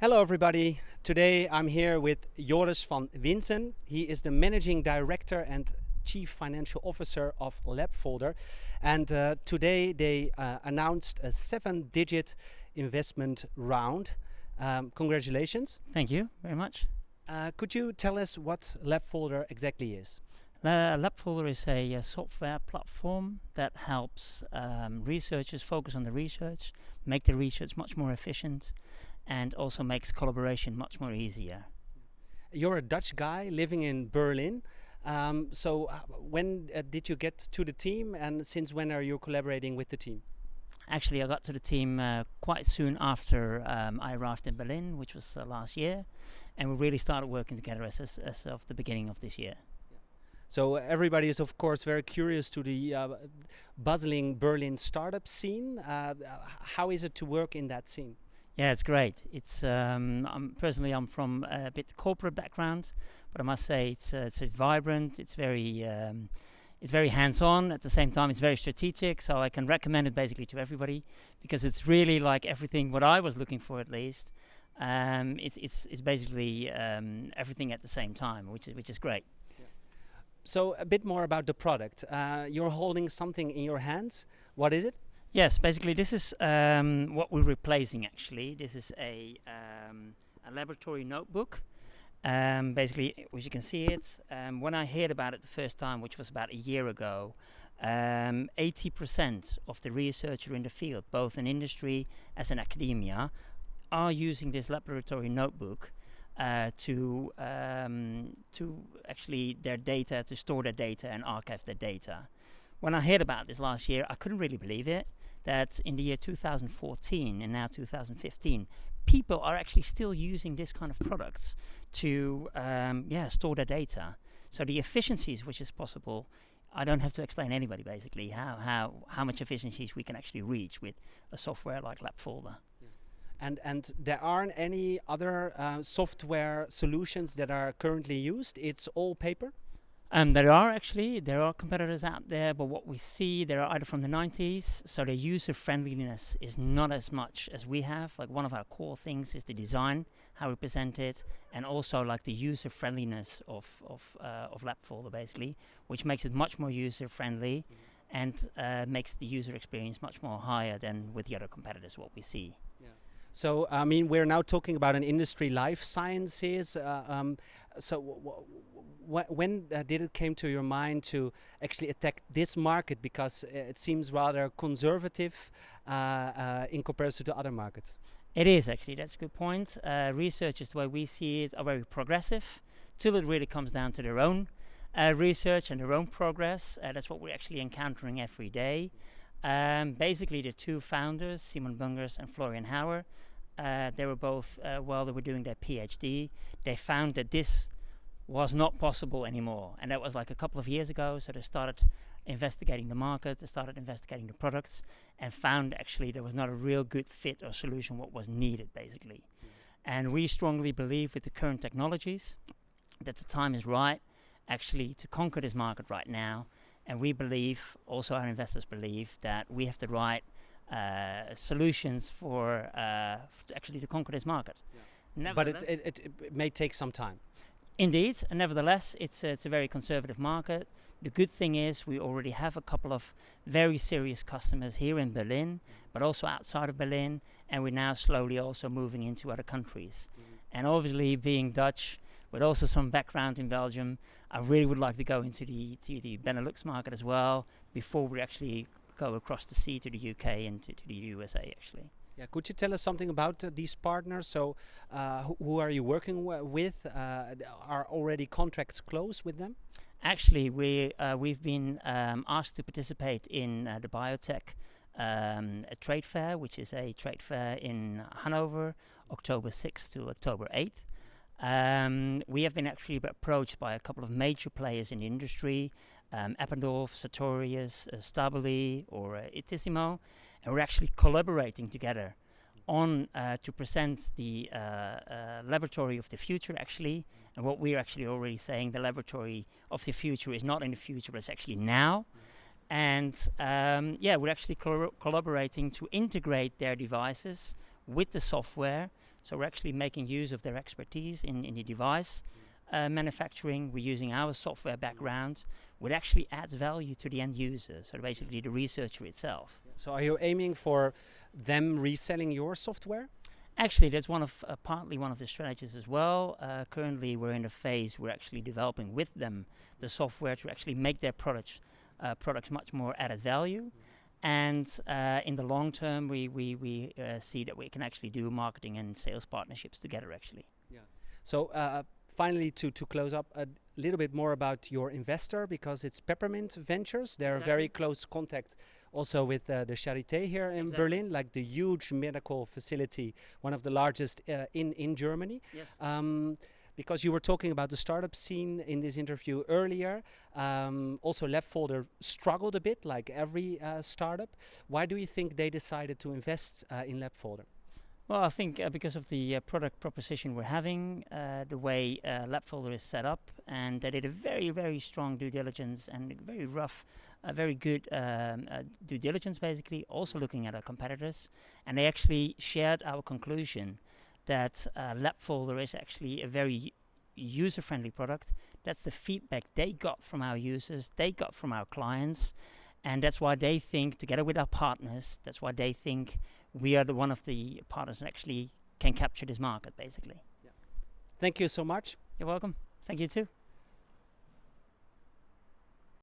Hello everybody. Today I'm here with Joris van Winsen. He is the Managing Director and Chief Financial Officer of Labfolder. And today they announced a 7-digit investment round. Congratulations. Thank you very much. Could you tell us what Labfolder exactly is? Labfolder is a software platform that helps researchers focus on the research, make the research much more efficient, and also makes collaboration much more easier. You're a Dutch guy living in Berlin. So when did you get to the team, and since when are you collaborating with the team? Actually, I got to the team quite soon after I arrived in Berlin, which was last year, and we really started working together as of the beginning of this year. So everybody is of course very curious to the bustling Berlin startup scene. How is it to work in that scene? Yeah, it's great. It's I'm from a bit corporate background, but I must say it's vibrant. It's very hands-on. At the same time, it's very strategic. So I can recommend it basically to everybody because it's really like everything what I was looking for, at least. It's basically everything at the same time, which is great. So a bit more about the product. You're holding something in your hands. What is it? Yes, basically this is what we're replacing actually. This is a laboratory notebook. Basically, as you can see it, when I heard about it the first time, which was about a year ago, 80% of the researchers in the field, both in industry as in academia, are using this laboratory notebook to actually their data, to store their data and archive their data. When I heard about this last year, I couldn't really believe it, that in the year 2014 and now 2015, people are actually still using this kind of products to store their data. So the efficiencies which is possible, I don't have to explain anybody basically how much efficiencies we can actually reach with a software like Labfolder. And there aren't any other software solutions that are currently used. It's all paper? There are competitors out there, but what we see, they are either from the 90s, so the user friendliness is not as much as we have. Like one of our core things is the design, how we present it, and also like the user friendliness of Labfolder basically, which makes it much more user friendly and makes the user experience much more higher than with the other competitors, what we see. So, I mean, we're now talking about an industry, life sciences. When did it came to your mind to actually attack this market? Because it seems rather conservative in comparison to other markets. It is actually, that's a good point. Researchers, the way we see it, are very progressive till it really comes down to their own research and their own progress. That's what we're actually encountering every day. Basically, the two founders, Simon Bungers and Florian Hauer, they were both, while they were doing their PhD, they found that this was not possible anymore. And that was like a couple of years ago. So they started investigating the market, they started investigating the products, and found actually there was not a real good fit or solution what was needed, basically. And we strongly believe with the current technologies that the time is right, actually, to conquer this market right now. And we believe, also our investors believe, that we have the right solutions for actually to conquer this market. But it may take some time. Indeed, and nevertheless, it's a very conservative market. The good thing is we already have a couple of very serious customers here in Berlin, but also outside of Berlin, and we're now slowly also moving into other countries. And obviously, being Dutch, with also some background in Belgium, I really would like to go into the Benelux market as well before we actually go across the sea to the UK and to the USA actually. Yeah, could you tell us something about these partners? So who are you working with? Are already contracts closed with them? Actually, we've been asked to participate in the biotech a trade fair, which is a trade fair in Hanover, October 6th to October 8th. We have been actually approached by a couple of major players in the industry, Eppendorf, Sartorius, Stabili or Itissimo, and we're actually collaborating together on to present the laboratory of the future actually. And what we're actually already saying, the laboratory of the future is not in the future, but it's actually now. And we're actually collaborating to integrate their devices with the software. So we're actually making use of their expertise in the device manufacturing. We're using our software background, which actually adds value to the end user, so basically the researcher itself. So are you aiming for them reselling your software? Actually, that's partly one of the strategies as well. Currently, we're in a phase we're actually developing with them the software to actually make their products much more added value. And in the long term, we see that we can actually do marketing and sales partnerships together, actually. Yeah. So finally, to close up a little bit more about your investor, because it's Peppermint Ventures. They're Exactly. very close contact also with the Charité here in Exactly. Berlin, like the huge medical facility, one of the largest in Germany. Yes. Because you were talking about the startup scene in this interview earlier. Also, Labfolder struggled a bit, like every startup. Why do you think they decided to invest in Labfolder? Well, I think because of the product proposition we're having, the way Labfolder is set up, and they did a very, very strong due diligence and very rough, very good due diligence, basically, also looking at our competitors. And they actually shared our conclusion that Labfolder is actually a very user-friendly product. That's the feedback they got from our users, they got from our clients, and that's why they think, together with our partners, that's why they think we are one of the partners that actually can capture this market, basically. Yeah. Thank you so much. You're welcome. Thank you too.